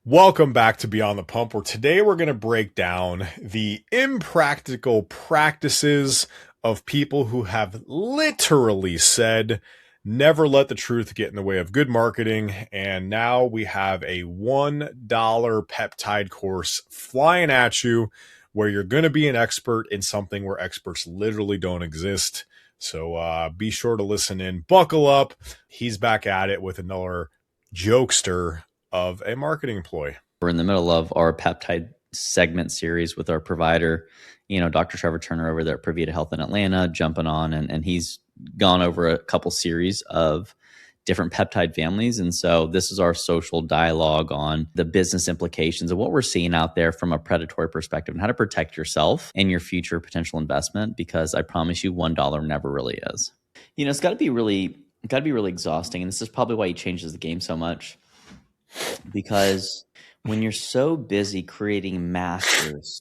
Welcome back to Beyond the Pump, where today we're going to break down the impractical practices of people who have literally said, never let the truth get in the way of good marketing. And now we have a $1 peptide course flying at you where you're going to be an expert in something where experts literally don't exist. So be sure to listen in, buckle up. He's back at it with another jokester of a marketing employee. We're in the middle of our peptide segment series with our provider, Dr. Trevor Turner over there at Previta Health in Atlanta, jumping on, and he's gone over a couple series of different peptide families. And so this is our social dialogue on the business implications of what we're seeing out there from a predatory perspective and how to protect yourself and your future potential investment, because I promise you $1 never really is. It's got to be really exhausting. And this is probably why he changes the game so much. Because when you're so busy creating masters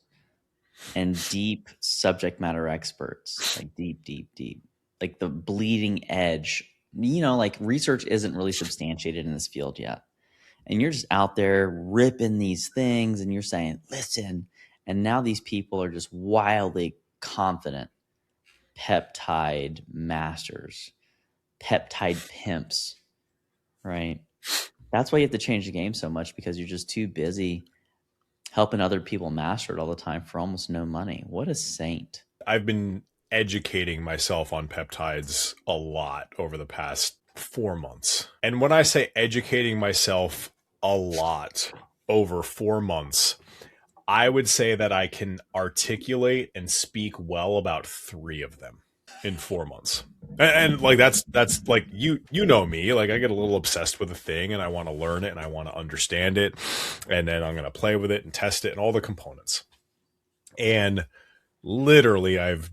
and deep subject matter experts, like deep, like the bleeding edge, like research isn't really substantiated in this field yet. And you're just out there ripping these things and you're saying, listen, and now these people are just wildly confident peptide masters, peptide pimps, right? That's why you have to change the game so much, because you're just too busy helping other people master it all the time for almost no money. What a saint. I've been educating myself on peptides a lot over the past 4 months. And when I say educating myself a lot over 4 months, I would say that I can articulate and speak well about 3 of them in 4 months. And like that's like you know me, like I get a little obsessed with a thing and I want to learn it and I want to understand it, and then I'm going to play with it and test it and all the components. And literally I've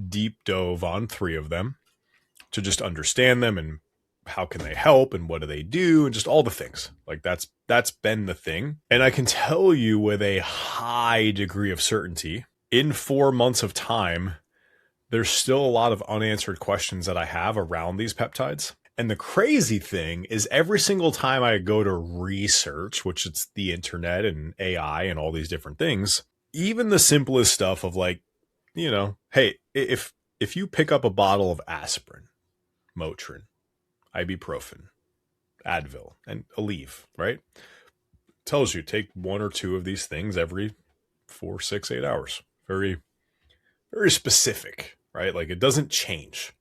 deep dove on 3 of them to just understand them and how can they help and what do they do and just all the things. Like that's been the thing. And I can tell you with a high degree of certainty, in 4 months of time, there's still a lot of unanswered questions that I have around these peptides. And the crazy thing is every single time I go to research, which it's the internet and AI and all these different things, even the simplest stuff of like, hey, if you pick up a bottle of aspirin, Motrin, ibuprofen, Advil, and Aleve, right? It tells you take 1 or 2 of these things every 4, 6, 8 hours. Very, very specific. Right? Like it doesn't change.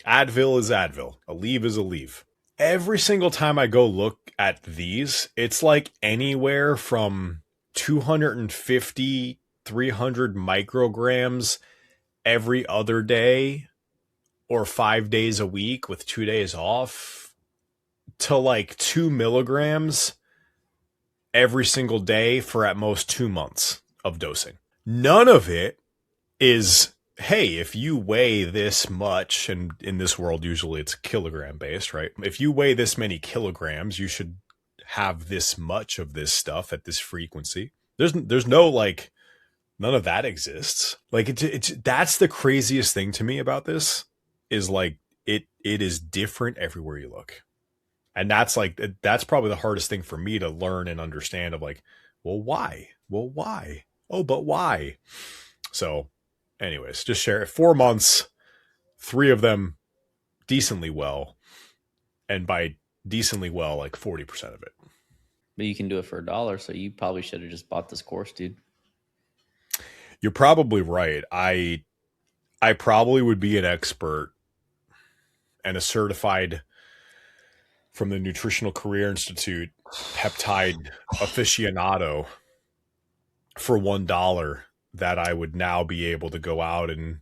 Advil is Advil. Aleve is Aleve. Every single time I go look at these, it's like anywhere from 250, 300 micrograms every other day or 5 days a week with 2 days off to like 2 milligrams every single day for at most 2 months of dosing. None of it is, hey, if you weigh this much, and in this world, usually it's kilogram based, right? If you weigh this many kilograms, you should have this much of this stuff at this frequency. There's no like, none of that exists. Like it's that's the craziest thing to me about this is like, it is different everywhere you look. And that's probably the hardest thing for me to learn and understand of like, well, why? Well, why? Oh, but why? So anyways, just share it. 4 months, 3 of them decently well. And by decently well, like 40% of it. But you can do it for $1, so you probably should have just bought this course, dude. You're probably right. I probably would be an expert and a certified from the Nutritional Career Institute peptide aficionado for $1 that I would now be able to go out and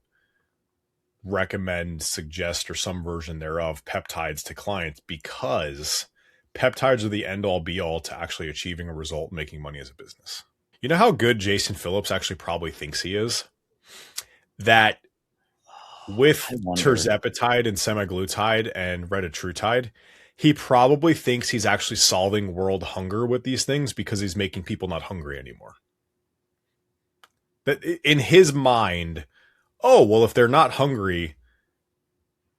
recommend, suggest, or some version thereof peptides to clients, because peptides are the end all be all to actually achieving a result, making money as a business. You know how good Jason Phillips actually probably thinks he is? That with tirzepatide and semaglutide and retatrutide, he probably thinks he's actually solving world hunger with these things because he's making people not hungry anymore. That in his mind, oh, well, if they're not hungry,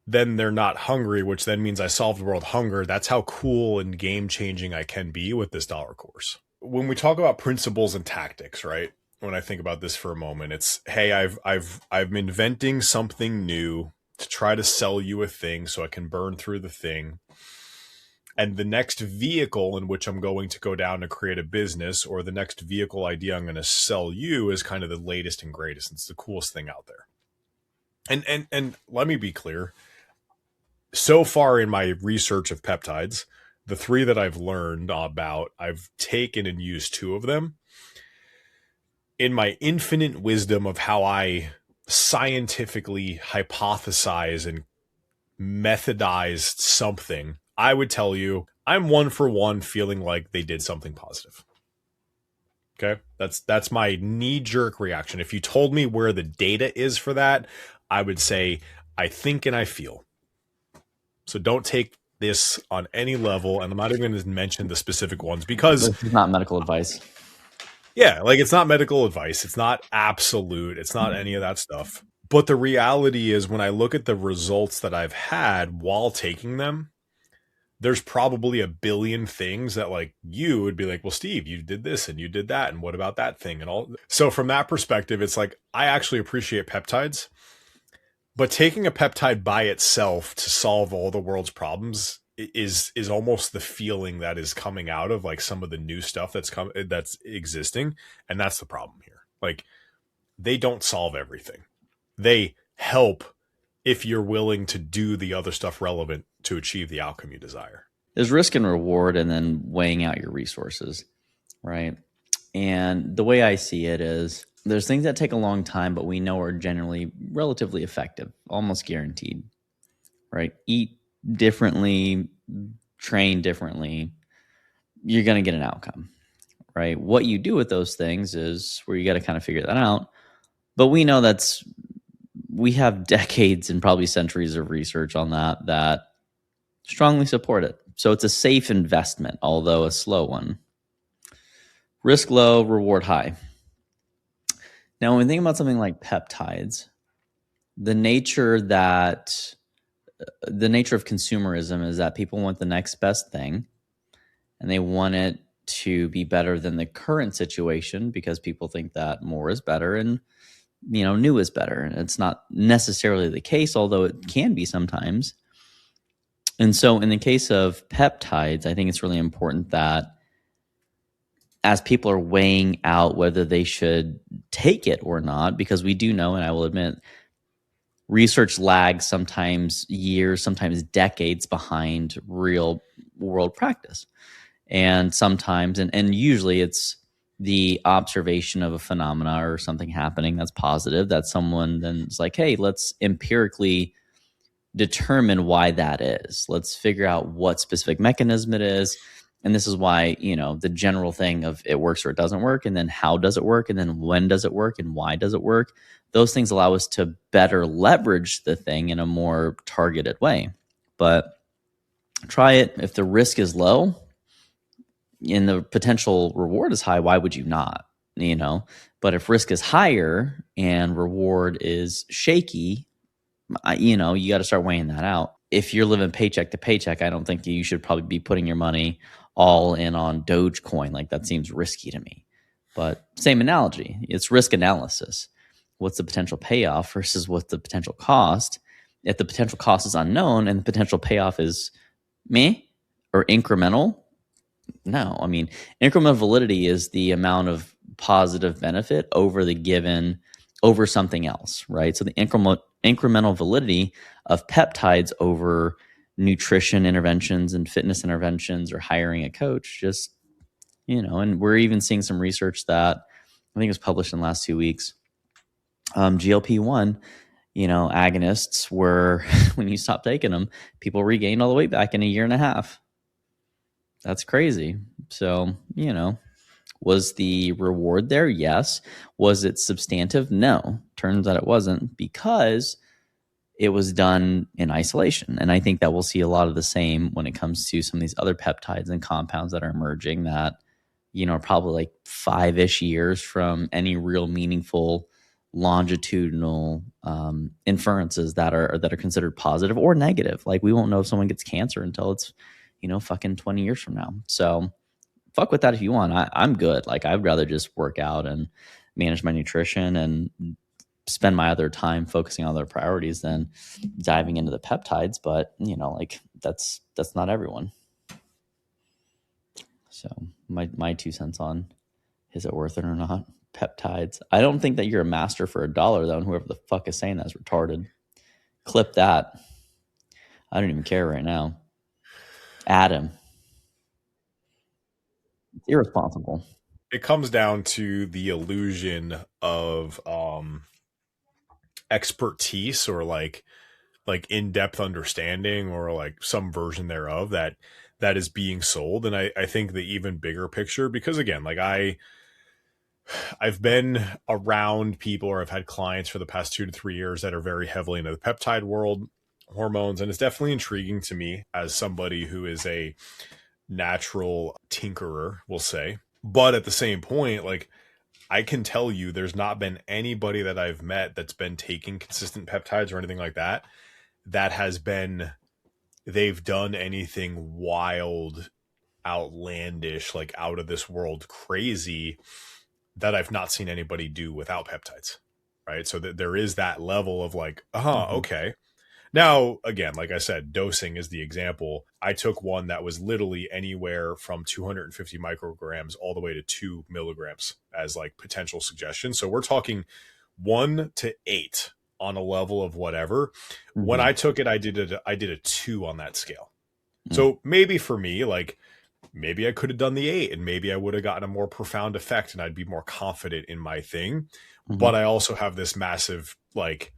then they're not hungry, which then means I solved world hunger. That's how cool and game changing I can be with this dollar course. when we talk about principles and tactics, right? When I think about this for a moment, it's, hey, I'm inventing something new to try to sell you a thing so I can burn through the thing. And the next vehicle in which I'm going to go down to create a business, or the next vehicle idea I'm going to sell you, is kind of the latest and greatest. It's the coolest thing out there. And let me be clear. So far in my research of peptides, the 3 that I've learned about, I've taken and used 2 of them. In my infinite wisdom of how I scientifically hypothesize and methodized something, I would tell you I'm 1 for 1 feeling like they did something positive. Okay? That's my knee-jerk reaction. If you told me where the data is for that, I would say I think and I feel. So don't take this on any level, and I'm not even going to mention the specific ones because this is not medical advice. Yeah, like it's not medical advice. It's not absolute. It's not any of that stuff. But the reality is, when I look at the results that I've had while taking them, there's probably a billion things that, like, you would be like, well, Steve, you did this and you did that, and what about that thing and all. So from that perspective, it's like, I actually appreciate peptides, but taking a peptide by itself to solve all the world's problems is almost the feeling that is coming out of like some of the new stuff that's existing. And that's the problem here. Like, they don't solve everything. They help if you're willing to do the other stuff relevant to achieve the outcome you desire. There's risk and reward, and then weighing out your resources, right? And the way I see it is, there's things that take a long time, but we know are generally relatively effective, almost guaranteed, right? Eat differently, train differently, you're going to get an outcome, right? What you do with those things is where you got to kind of figure that out. But we know we have decades and probably centuries of research on that strongly support it. So it's a safe investment, although a slow one. Risk low, reward high. Now, when we think about something like peptides, the nature of consumerism is that people want the next best thing, and they want it to be better than the current situation because people think that more is better and new is better. And it's not necessarily the case, although it can be sometimes. And so in the case of peptides, I think it's really important that as people are weighing out whether they should take it or not, because we do know, and I will admit, research lags sometimes years, sometimes decades behind real world practice. And sometimes, and usually it's the observation of a phenomena or something happening that's positive, that someone then is like, hey, let's empirically determine why that is. Let's figure out what specific mechanism it is. And this is why, the general thing of it works or it doesn't work, and then how does it work, and then when does it work, and why does it work? Those things allow us to better leverage the thing in a more targeted way. But try it. If the risk is low and the potential reward is high, why would you not? But if risk is higher and reward is shaky, you got to start weighing that out. If you're living paycheck to paycheck, I don't think you should probably be putting your money all in on Dogecoin. Like, that seems risky to me. But same analogy, it's risk analysis. What's the potential payoff versus what's the potential cost? If the potential cost is unknown and the potential payoff is meh or incremental, no. I mean, incremental validity is the amount of positive benefit over something else, right? So the incremental validity of peptides over nutrition interventions and fitness interventions or hiring a coach, just, and we're even seeing some research that I think was published in the last 2 weeks. GLP-1, agonists were, when you stop taking them, people regained all the weight back in a year and a half. That's crazy. So, was the reward there? Yes. Was it substantive? No. Turns out it wasn't, because it was done in isolation. And I think that we'll see a lot of the same when it comes to some of these other peptides and compounds that are emerging that, are probably like 5-ish years from any real meaningful longitudinal inferences that are considered positive or negative. Like, we won't know if someone gets cancer until it's, fucking 20 years from now. So fuck with that if you want. I'm good. Like, I'd rather just work out and manage my nutrition and spend my other time focusing on other priorities than diving into the peptides. But like, that's not everyone. So my 2 cents on, is it worth it or not? Peptides. I don't think that you're a master for $1 though, and whoever the fuck is saying that's retarded. Clip that. I don't even care right now. Adam. It's irresponsible. It comes down to the illusion of expertise, or like in-depth understanding, or like some version thereof that is being sold. And I think the even bigger picture, because again, like I've been around people, or I've had clients for the past 2 to 3 years that are very heavily into the peptide world, hormones, and it's definitely intriguing to me as somebody who is a natural tinkerer, we'll say. But at the same point, like, I can tell you there's not been anybody that I've met that's been taking consistent peptides or anything like that has been, they've done anything wild, outlandish, like out of this world crazy, that I've not seen anybody do without peptides. Right. So that there is that level of like, okay. Now, again, like I said, dosing is the example. I took one that was literally anywhere from 250 micrograms all the way to 2 milligrams as like potential suggestions. So we're talking 1 to 8 on a level of whatever. Mm-hmm. When I took it, I did a 2 on that scale. Mm-hmm. So maybe for me, like, maybe I could have done the 8, and maybe I would have gotten a more profound effect, and I'd be more confident in my thing. Mm-hmm. But I also have this massive, like,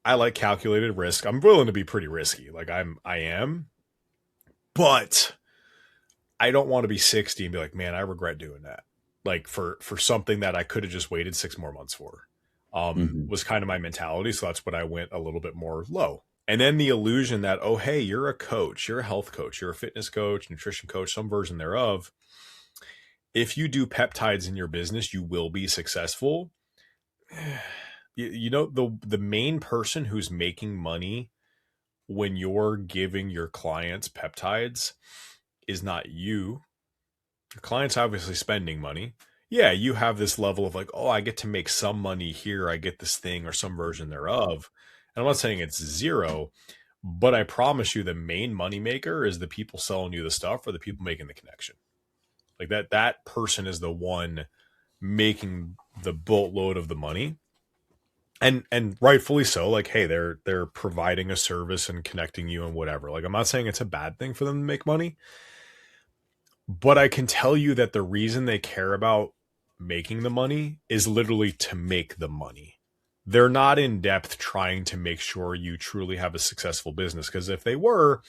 I like calculated risk. I'm willing to be pretty risky. Like I am, but I don't want to be 60 and be like, man, I regret doing that. Like for something that I could have just waited 6 more months for, was kind of my mentality. So that's when I went a little bit more low. And then the illusion that, oh, hey, you're a coach, you're a health coach, you're a fitness coach, nutrition coach, some version thereof. If you do peptides in your business, you will be successful. You know, the main person who's making money when you're giving your clients peptides is not you. Your client's obviously spending money. Yeah, you have this level of like, oh, I get to make some money here. I get this thing or some version thereof. And I'm not saying it's zero, but I promise you the main money maker is the people selling you the stuff or the people making the connection. Like that person is the one making the boatload of the money. And rightfully so. Like, hey, they're providing a service and connecting you and whatever. Like, I'm not saying it's a bad thing for them to make money, but I can tell you that the reason they care about making the money is literally to make the money. They're not in depth trying to make sure you truly have a successful business, because if they were,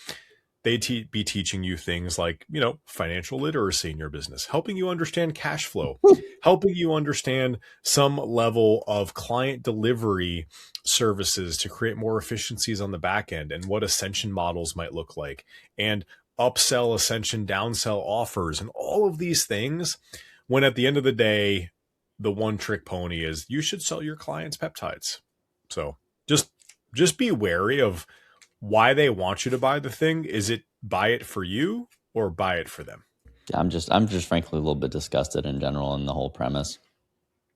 they'd be teaching you things like, you know, financial literacy in your business, helping you understand cash flow, helping you understand some level of client delivery services to create more efficiencies on the back end, and what ascension models might look like, and upsell, ascension, downsell offers, and all of these things. When at the end of the day, the one trick pony is you should sell your clients peptides. So just be wary of why they want you to buy the thing. Is it buy it for you or buy it for them? I'm just frankly a little bit disgusted in general in the whole premise.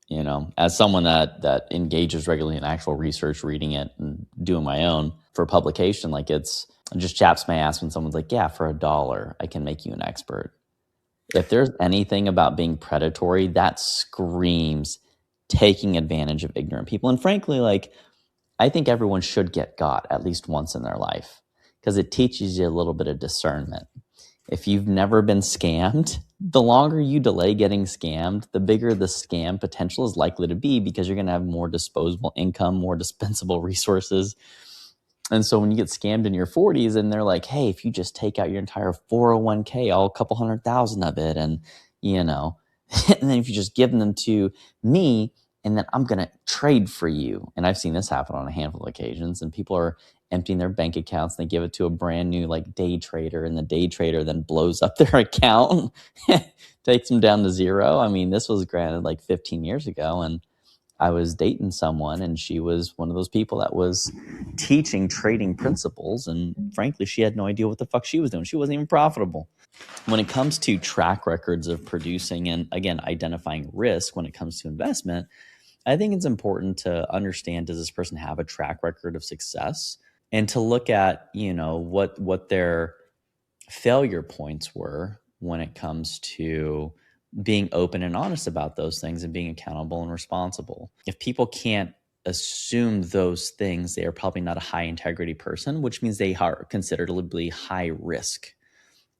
You know, as someone that engages regularly in actual research, reading it and doing my own for publication, like, it's just chaps my ass when someone's like, yeah, for $1, I can make you an expert. If there's anything about being predatory, that screams taking advantage of ignorant people. And frankly, like, I think everyone should get got at least once in their life, because it teaches you a little bit of discernment. If you've never been scammed, the longer you delay getting scammed, the bigger the scam potential is likely to be, because you're going to have more disposable income, more dispensable resources. And so when you get scammed in your 40s and they're like, hey, if you just take out your entire 401k, all a couple $100,000 of it, and, you know, and then if you just give them to me, and then I'm going to trade for you. And I've seen this happen on a handful of occasions, and people are emptying their bank accounts, and they give it to a brand new like day trader, and the day trader then blows up their account, takes them down to zero. I mean, this was granted like 15 years ago, and I was dating someone, and she was one of those people that was teaching trading principles. And frankly, she had no idea what the fuck she was doing. She wasn't even profitable. when it comes to track records of producing and, again, identifying risk when it comes to investment, I think it's important to understand, does this person have a track record of success? And to look at, what their failure points were when it comes to being open and honest about those things and being accountable and responsible. If people can't assume those things, they are probably not a high integrity person, which means they are considerably high risk.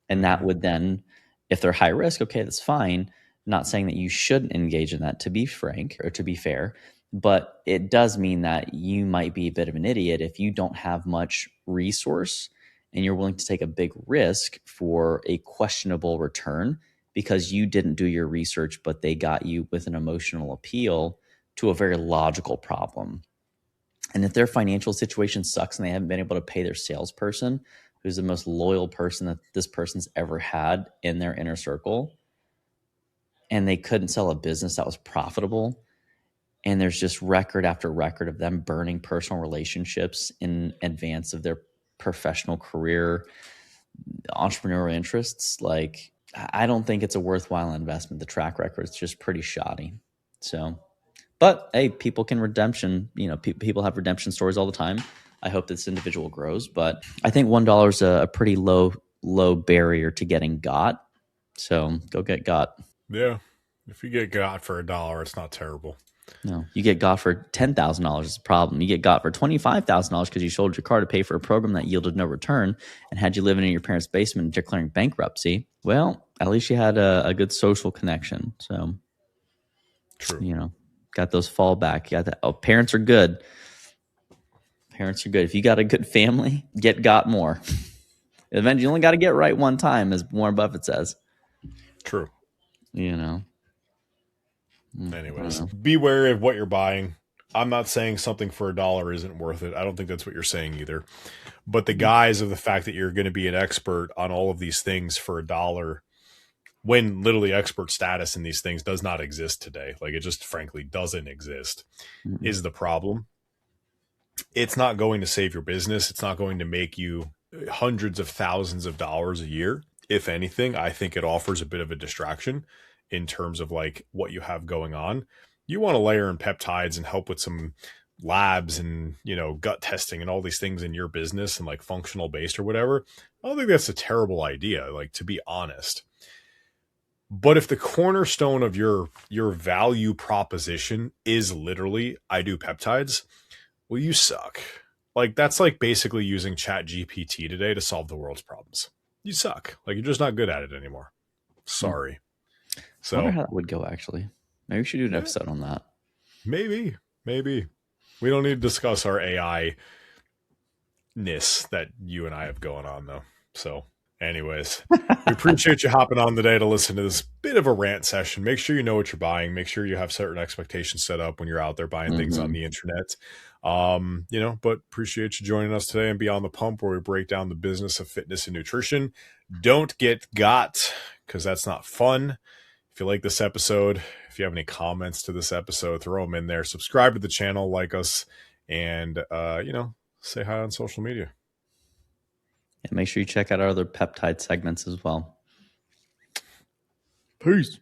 And that would then, if they're high risk, okay, that's fine. Not saying that you shouldn't engage in that, to be frank or to be fair, but it does mean that you might be a bit of an idiot if you don't have much resource and you're willing to take a big risk for a questionable return because you didn't do your research, but they got you with an emotional appeal to a very logical problem. And if their financial situation sucks and they haven't been able to pay their salesperson, who's the most loyal person that this person's ever had in their inner circle, and they couldn't sell a business that was profitable, and there's just record after record of them burning personal relationships in advance of their professional career, entrepreneurial interests, like, I don't think it's a worthwhile investment. The track record is just pretty shoddy. So, but hey, people can people have redemption stories all the time. I hope this individual grows, but I think $1 is a pretty low barrier to getting got. So go get got. Yeah. If you get got for $1, it's not terrible. No, you get got for $10,000 is a problem. You get got for $25,000 because you sold your car to pay for a program that yielded no return and had you living in your parents' basement and declaring bankruptcy. Well, at least you had a good social connection. So, true. Got those fallback. You got that. Oh, parents are good. Parents are good. If you got a good family, get got more. Eventually, you only got to get right one time, as Warren Buffett says. True. Anyways, be wary of what you're buying. I'm not saying something for $1 isn't worth it. I don't think that's what you're saying either. But the guise of the fact that you're going to be an expert on all of these things for $1, when literally expert status in these things does not exist today, like it just frankly doesn't exist, is the problem. It's not going to save your business. It's not going to make you hundreds of thousands of dollars a year. If anything, I think it offers a bit of a distraction in terms of like what you have going on. You want to layer in peptides and help with some labs and, gut testing and all these things in your business and like functional based or whatever. I don't think that's a terrible idea, like, to be honest. But if the cornerstone of your value proposition is literally, I do peptides, well, you suck. Like, that's like basically using Chat GPT today to solve the world's problems. You suck. Like, you're just not good at it anymore. Sorry. So, I wonder how that would go, actually. Maybe we should do an episode on that. Maybe. We don't need to discuss our AI-ness that you and I have going on, though. So, anyways, we appreciate you hopping on today to listen to this bit of a rant session. Make sure you know what you're buying. Make sure you have certain expectations set up when you're out there buying things on the internet. But appreciate you joining us today and Beyond the Pump, where we break down the business of fitness and nutrition. Don't get got, because that's not fun. If you like this episode, if you have any comments to this episode, throw them in there. Subscribe to the channel, like us, and say hi on social media. And make sure you check out our other peptide segments as well. Peace.